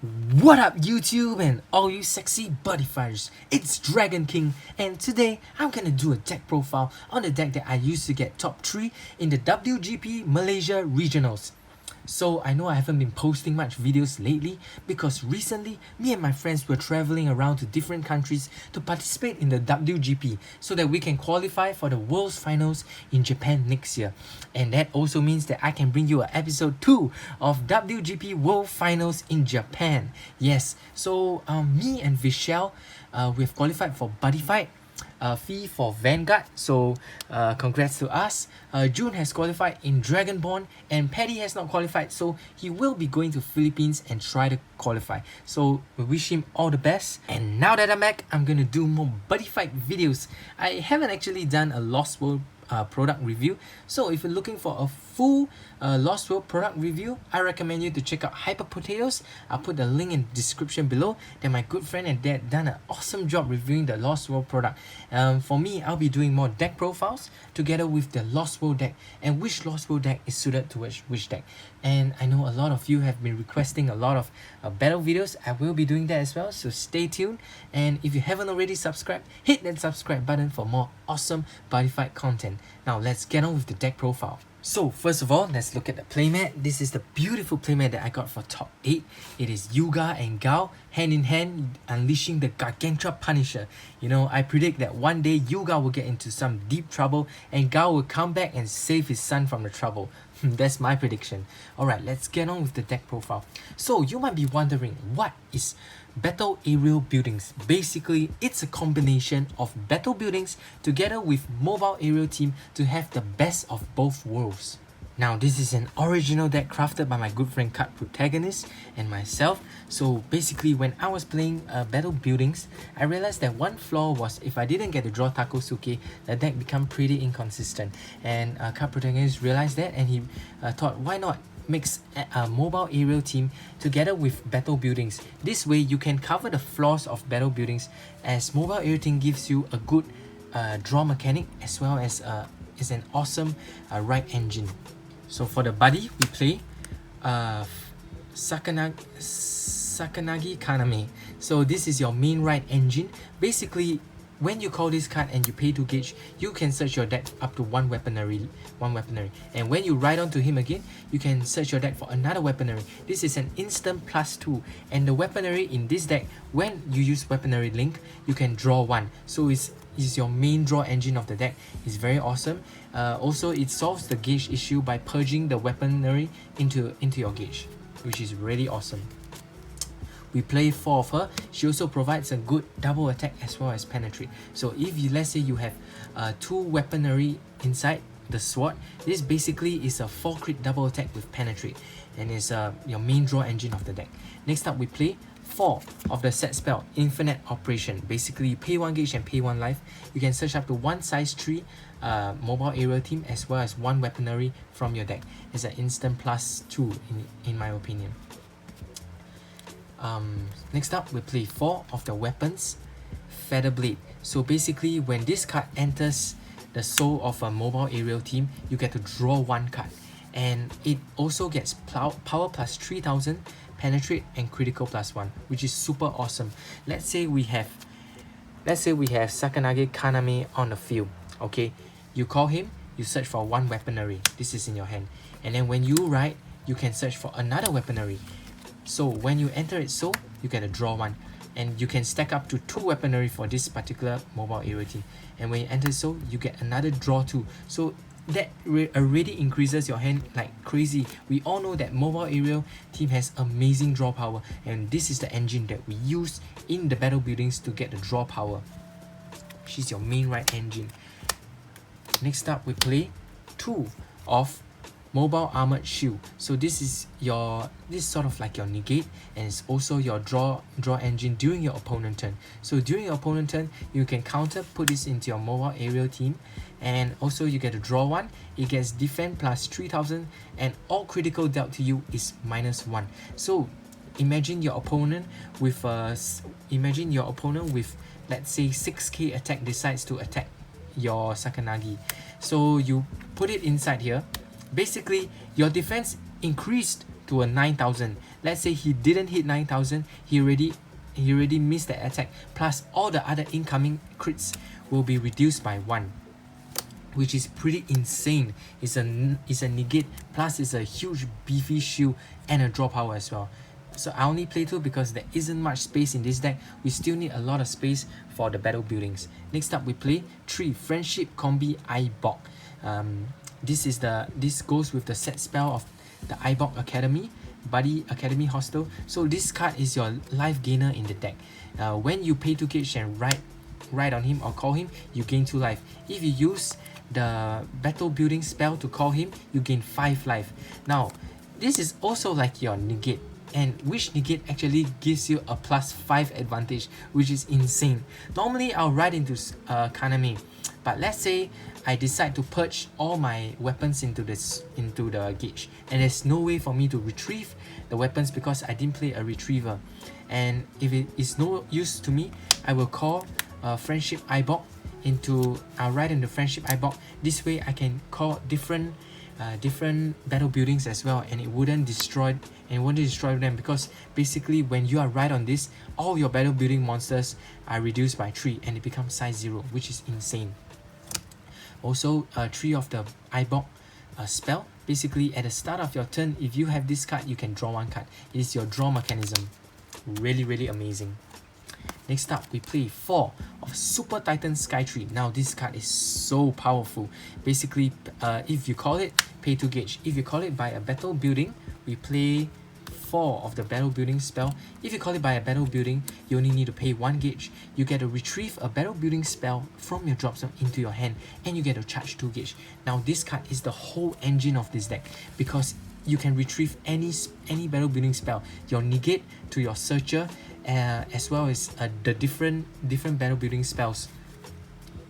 What up YouTube and all you sexy Buddyfighters, it's Dragon King, and today I'm gonna do a deck profile on the deck that I used to get top 3 in the WGP Malaysia Regionals. So I know I haven't been posting much videos lately because recently me and my friends were traveling around to different countries to participate in the WGP so that we can qualify for the World's Finals in Japan next year. And that also means that I can bring you an episode 2 of WGP World Finals in Japan. Yes, so me and Vishal, we've qualified for Buddyfight. Fee for Vanguard, so congrats to us. June has qualified in Dragonborn and Paddy has not qualified, so he will be going to Philippines and try to qualify. So we wish him all the best. And now that I'm back, I'm gonna do more Buddyfight videos. I haven't actually done a Lost World product review, so if you're looking for a full Lost World product review, I recommend you to check out Hyperpotatoes. I'll put the link in the description below. Then my good friend and dad done an awesome job reviewing the Lost World product. For me, I'll be doing more deck profiles together with the Lost World deck and which Lost World deck is suited to which deck. And I know a lot of you have been requesting a lot of battle videos. I will be doing that as well, so stay tuned. And if you haven't already subscribed, hit that subscribe button for more awesome Buddyfight content. Now let's get on with the deck profile. So first of all, let's look at the playmat. This is the beautiful playmat that I got for top 8. It is Yuga and Gao hand in hand unleashing the Gargantua Punisher. You know, I predict that one day Yuga will get into some deep trouble and Gao will come back and save his son from the trouble. That's my prediction. Alright, let's get on with the deck profile. So you might be wondering, what is Battle Aerial Buildings? Basically, it's a combination of battle buildings together with mobile aerial team to have the best of both worlds. Now this is an original deck crafted by my good friend Cardprotagonist and myself. So basically, when I was playing battle buildings, I realized that one flaw was if I didn't get to draw Takosuke, the deck become pretty inconsistent. And Cardprotagonist realized that and he thought, why not mix a mobile aerial team together with battle buildings. This way you can cover the flaws of battle buildings, as mobile aerial team gives you a good draw mechanic as well as is an awesome right engine. So for the buddy, we play Sakanagi Kaname. So this is your main right engine. Basically, when you call this card and you pay 2 gauge, you can search your deck up to one weaponry. And when you ride onto him again, you can search your deck for another weaponry. This is an instant +2, and the weaponry in this deck, when you use weaponry link, you can draw 1. So it's your main draw engine of the deck. It's very awesome. Also, it solves the gauge issue by purging the weaponry into your gauge, which is really awesome. We play 4 of her. She also provides a good double attack as well as penetrate. So if you, let's say you have 2 weaponry inside the sword, this basically is a 4 crit double attack with penetrate and is your main draw engine of the deck. Next up, we play 4 of the set spell Infinite Operation. Basically, you pay 1 gauge and pay 1 life. You can search up to 1 size 3 mobile aerial team as well as 1 weaponry from your deck. It's an instant +2 in my opinion. Next up, we play 4 of the weapons Feather Blade. So basically, when this card enters the soul of a mobile aerial team, you get to draw 1 card, and it also gets power +3000, penetrate and critical +1, which is super awesome. Let's say we have Sakanagi Kaname on the field. Okay, you call him, you search for 1 weaponry. This is in your hand, and then when you ride, you can search for another weaponry. So when you enter its soul, you get a draw 1, and you can stack up to 2 weaponry for this particular mobile aerial team. And when you enter its soul, you get another draw 2. So that already increases your hand like crazy. We all know that mobile aerial team has amazing draw power, and this is the engine that we use in the battle buildings to get the draw power. She's your main right engine. Next up, we play 2 of Mobile Armored Shield. So this is sort of like your negate, and it's also your draw engine during your opponent turn. So during your opponent turn, you can put this into your mobile aerial team, and also you get to draw 1. It gets defend +3000, and all critical dealt to you is -1. So imagine your opponent with let's say 6k attack decides to attack your Sakanagi. So you put it inside here. Basically, your defense increased to a 9,000. Let's say he didn't hit 9,000, he already missed the attack, plus all the other incoming crits will be reduced by 1, which is pretty insane. It's a negate, plus it's a huge beefy shield and a draw power as well. So I only play 2 because there isn't much space in this deck. We still need a lot of space for the battle buildings. Next up we play 3 Friendship Combi Ibok. This goes with the set spell of the Ibok Academy, Buddy Academy Hostel. So this card is your life gainer in the deck. When you pay 2 gauge and ride on him or call him, you gain 2 life. If you use the battle building spell to call him, you gain 5 life. Now this is also like your negate, and which negate actually gives you a +5 advantage, which is insane. Normally I'll ride into Kaname, but let's say I decide to purge all my weapons into the gauge, and there's no way for me to retrieve the weapons because I didn't play a retriever. And if it is no use to me, I will call Friendship Ibok I'll ride into Friendship Ibok. This way I can call different battle buildings as well, and it wouldn't destroy them, because basically when you are right on this, all your battle building monsters are reduced by 3 and it becomes size 0, which is insane. Also 3 of the Ibok spell. Basically at the start of your turn, if you have this card, you can draw 1 card. It is your draw mechanism. Really amazing. Next up, we play 4 of Super Titan Skytree. Now this card is so powerful. Basically, if you call it, pay 2 gauge. If you call it by a battle building, we play 4 of the battle building spell. If you call it by a battle building, you only need to pay 1 gauge. You get to retrieve a battle building spell from your drop zone into your hand, and you get to charge 2 gauge. Now this card is the whole engine of this deck, because you can retrieve any battle building spell, your negate to your searcher, as well as the different battle building spells,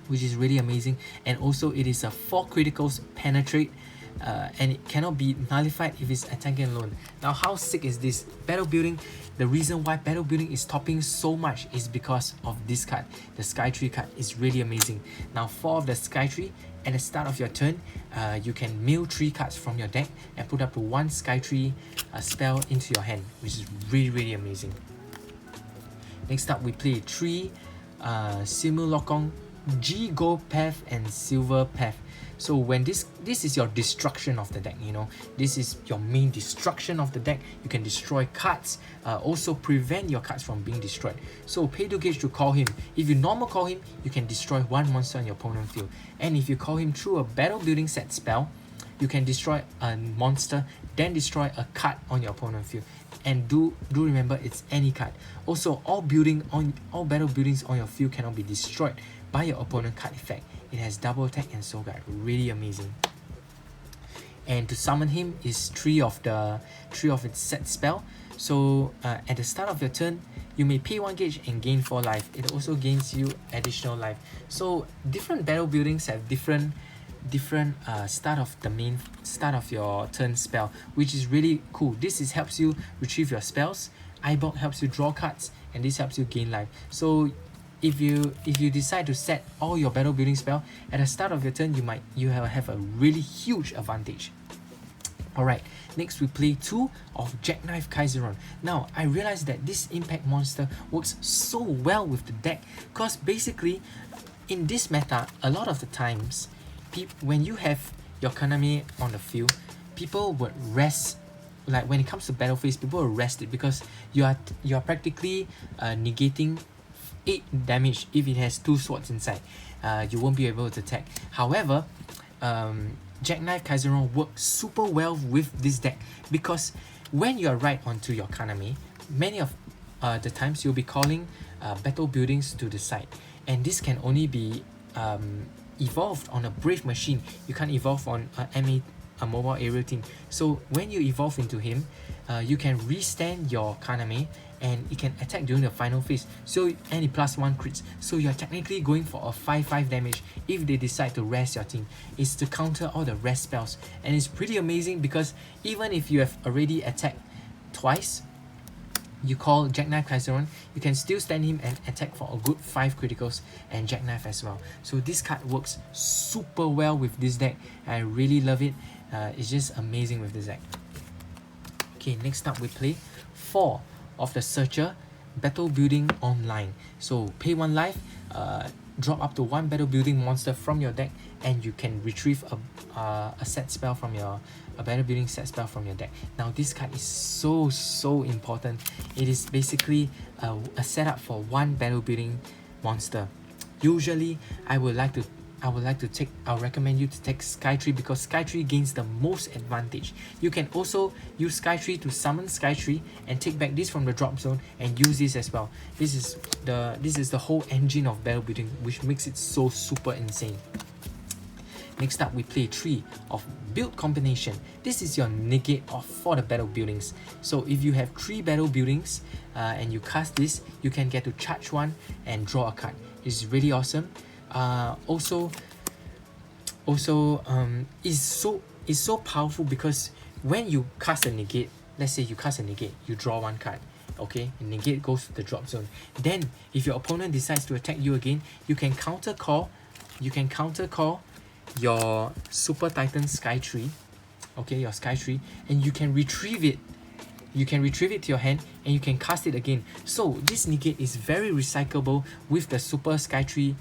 which is really amazing. And also it is a 4 criticals penetrate, and it cannot be nullified if it's attacking alone. Now how sick is this? Battle building, the reason why battle building is topping so much is because of this card. The Skytree card is really amazing. Now 4 of the Skytree, at the start of your turn, you can mill 3 cards from your deck and put up to 1 Skytree spell into your hand, which is really amazing. Next up we play 3 Simulacron, G Gold Path and Silver Path. So when this is your destruction of the deck, you know, this is your main destruction of the deck. You can destroy cards, also prevent your cards from being destroyed. So pay 2 gauge to call him. If you normal call him, you can destroy 1 monster on your opponent's field. And if you call him through a battle building set spell, you can destroy a monster, then destroy a card on your opponent's field. And do remember, it's any card. Also, all battle buildings on your field cannot be destroyed by your opponent card effect. It has double attack and soul guard. Really amazing. And to summon him is 3 of its set spell. So at the start of your turn, you may pay 1 gauge and gain 4 life. It also gains you additional life. So different battle buildings have different start of your turn spell, which is really cool. This helps you retrieve your spells. Ibok helps you draw cards, and this helps you gain life. So if you decide to set all your battle building spell at the start of your turn, you have a really huge advantage. Alright, next we play 2 of Jackknife Kaizeron. Now I realized that this impact monster works so well with the deck, because basically in this meta, a lot of the times when you have your Kaname on the field, people would rest. Like when it comes to battle phase, people will rest it because you are practically negating 8 damage if it has 2 swords inside. You won't be able to attack. However, Jackknife Kaizeron works super well with this deck, because when you are right onto your Kaname, many of the times you'll be calling battle buildings to the side, and this can only be evolved on a Brave Machine. You can't evolve on a mobile aerial team. So when you evolve into him, you can restand your Kaname and it can attack during the final phase. So and it +1 crits. So you're technically going for a 5/5 damage if they decide to rest your team. It's to counter all the rest spells, and it's pretty amazing because even if you have already attacked twice, you call Jackknife Kaizeron, you can still stand him and attack for a good 5 criticals and Jackknife as well. So this card works super well with this deck. I really love it. It's just amazing with this deck. Okay, next up we play 4 of the Searcher Battle Building Online. So pay 1 life, drop up to 1 battle building monster from your deck, and you can retrieve a set spell from your battle building set spell from your deck. Now this card is so important. It is basically a setup for 1 battle building monster. Usually I would recommend you to take Skytree, because Skytree gains the most advantage. You can also use Skytree to summon Skytree and take back this from the drop zone and use this as well. This is the whole engine of battle building, which makes it so super insane. Next up we play 3 of Build Combination. This is your negate for the battle buildings. So if you have 3 battle buildings and you cast this, you can get to charge 1 and draw a card. It's really awesome. Also is so powerful, because when you cast a negate, let's say you cast a negate, you draw 1 card, okay, and negate goes to the drop zone. Then if your opponent decides to attack you again, you can counter call your Super Titan Skytree, okay, your Skytree, and you can retrieve it. You can retrieve it to your hand and you can cast it again. So this negate is very recyclable with the Super Skytree,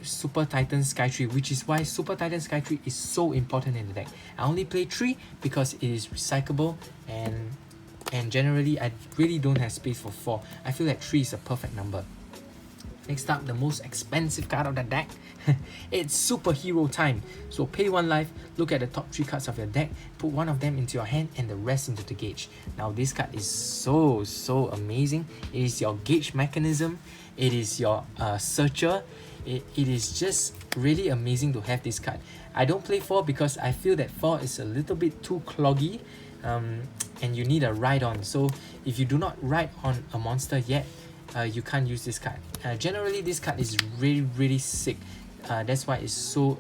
Super Titan Skytree, which is why Super Titan Skytree is so important in the deck. I only play 3 because it is recyclable, and generally I really don't have space for 4. I feel like 3 is a perfect number. Next up, the most expensive card of the deck. It's Superhero Time. So pay 1 life, look at the top 3 cards of your deck, put 1 of them into your hand and the rest into the gauge. Now this card is so amazing. It is your gauge mechanism. It is your searcher. It is just really amazing to have this card. I don't play 4 because I feel that 4 is a little bit too cloggy, and you need a ride on. So if you do not ride on a monster yet, you can't use this card. Generally this card is really sick. That's why it's so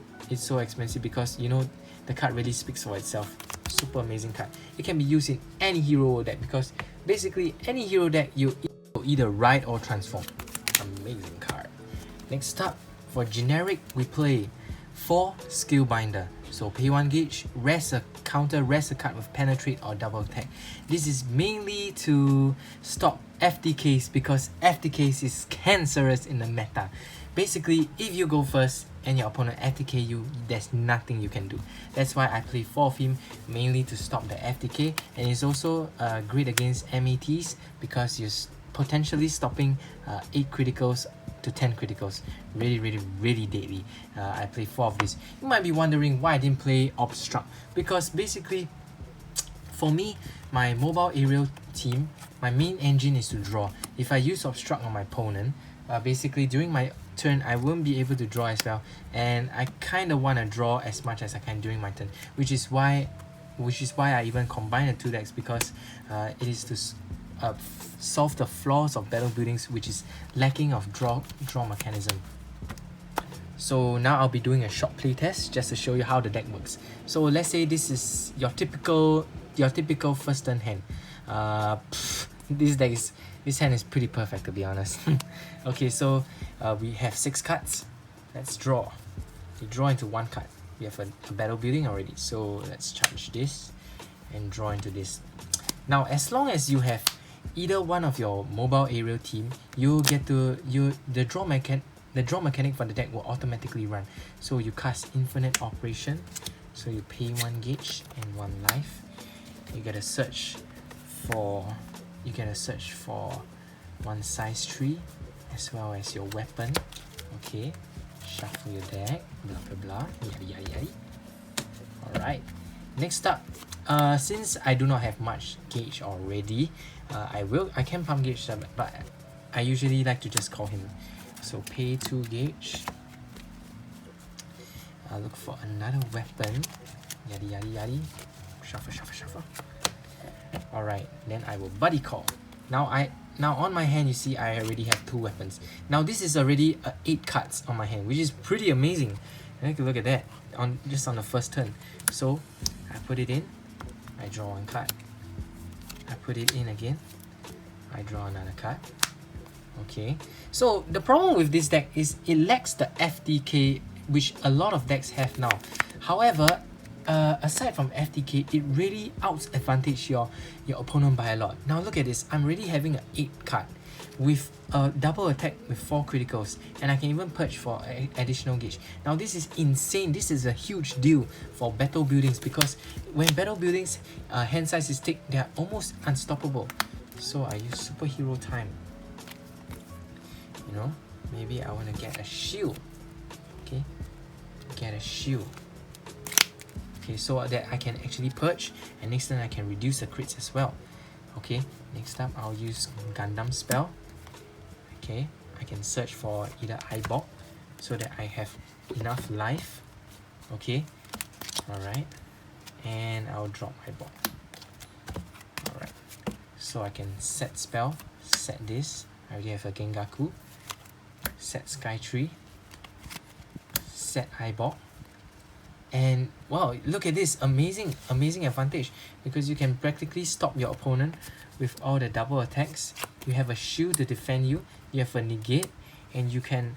expensive, because you know the card really speaks for itself. Super amazing card. It can be used in any hero deck, because basically any hero deck you either ride or transform. Amazing card. Next up, for generic we play 4 Skillbinder. So pay 1 gauge, rest a card with penetrate or double attack. This is mainly to stop FTKs, because FTKs is cancerous in the meta. Basically, if you go first and your opponent FTK you, there's nothing you can do. That's why I play 4 of him, mainly to stop the FTK, and it's also great against MATs, because you're potentially stopping 8 criticals to 10 criticals. Really deadly. I play 4 of this. You might be wondering why I didn't play Obstruct, because basically for me, my mobile aerial team, my main engine is to draw. If I use Obstruct on my opponent, basically during my turn I won't be able to draw as well, and I kind of want to draw as much as I can during my turn, which is why I even combine the 2 decks, because it is to solve the flaws of battle buildings, which is lacking of draw mechanism. So now I'll be doing a short playtest just to show you how the deck works. So let's say this is your typical first turn hand. This hand is pretty perfect, to be honest. Okay, so we have 6 cards. Let's draw. We draw into 1 card. We have a battle building already, so let's charge this and draw into this. Now as long as you have either one of your mobile aerial team, you get to the draw mechanic for the deck will automatically run. So you cast Infinite Operation, so you pay 1 gauge and 1 life. You get a search for 1 size tree as well as your weapon. Okay, shuffle your deck, blah yada. Alright, next up, since I do not have much gauge already, I can pump gauge, but I usually like to just call him. So pay 2 gauge, look for another weapon, yada. Shuffle. Alright, then I will buddy call. Now on my hand, you see I already have 2 weapons. Now this is already 8 cards on my hand, which is pretty amazing. Take a look at that just on the first turn. So I put it in, I draw 1 card, I put it in again, I draw another card. Okay, so the problem with this deck is it lacks the FTK, which a lot of decks have now. However, aside from FTK, it really out-advantage your opponent by a lot. Now look at this, I'm already having an 8 card with a double attack with 4 criticals, and I can even purge for additional gauge. Now this is insane. This is a huge deal for battle buildings, because when battle buildings hand size is thick, they are almost unstoppable. So I use superhero time. You know, maybe I want to get a shield. Okay, get a shield. Okay, so that I can actually purge, and next turn I can reduce the crits as well. Okay, next up I'll use Gundam spell. Okay, I can search for either eyeball so that I have enough life. Okay, alright, and I'll drop eyeball. Alright, so I can set spell, set this. I already have a Gengaku, set Sky Tree, set eyeball. And wow, look at this amazing advantage, because you can practically stop your opponent with all the double attacks. You have a shield to defend you, you have a negate, and you can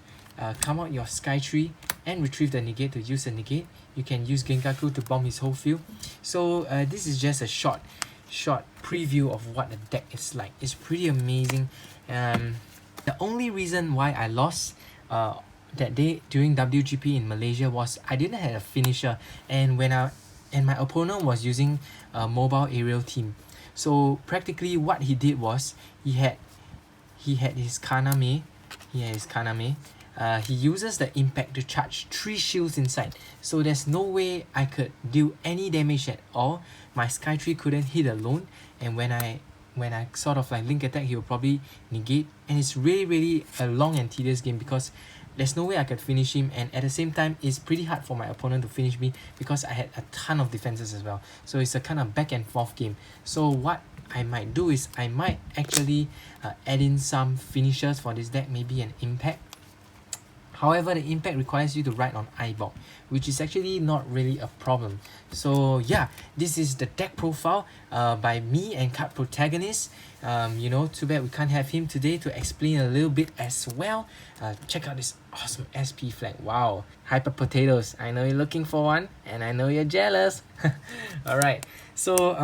come out your Sky Tree and retrieve the negate to use the negate. You can use Gengaku to bomb his whole field. So this is just a short preview of what the deck is like. It's pretty amazing. The only reason why I lost that day during WGP in Malaysia was I didn't have a finisher, and my opponent was using a mobile aerial team. So practically what he did was he had his Kaname. He uses the impact to charge 3 shields inside, so there's no way I could do any damage at all. My Sky Tree couldn't hit alone, and when I sort of like link attack, he will probably negate, and it's really a long and tedious game because there's no way I could finish him, and at the same time it's pretty hard for my opponent to finish me because I had a ton of defenses as well. So it's a kind of back and forth game. So what I might do is I might actually add in some finishers for this deck, maybe an impact. However, the impact requires you to ride on eyeball, which is actually not really a problem. So yeah, this is the deck profile by me and Cardprotagonist. You know, too bad we can't have him today to explain a little bit as well. Check out this awesome SP flag. Wow, Hyperpotatoes. I know you're looking for one, and I know you're jealous. Alright, so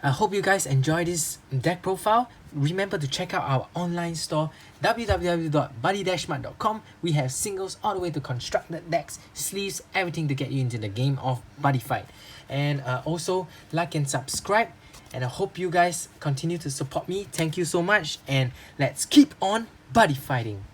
I hope you guys enjoy this deck profile. Remember to check out our online store, www.buddy-mart.com. We have singles all the way to constructed decks, sleeves, everything to get you into the game of Buddyfight. And also like and subscribe, and I hope you guys continue to support me. Thank you so much, and let's keep on buddy fighting.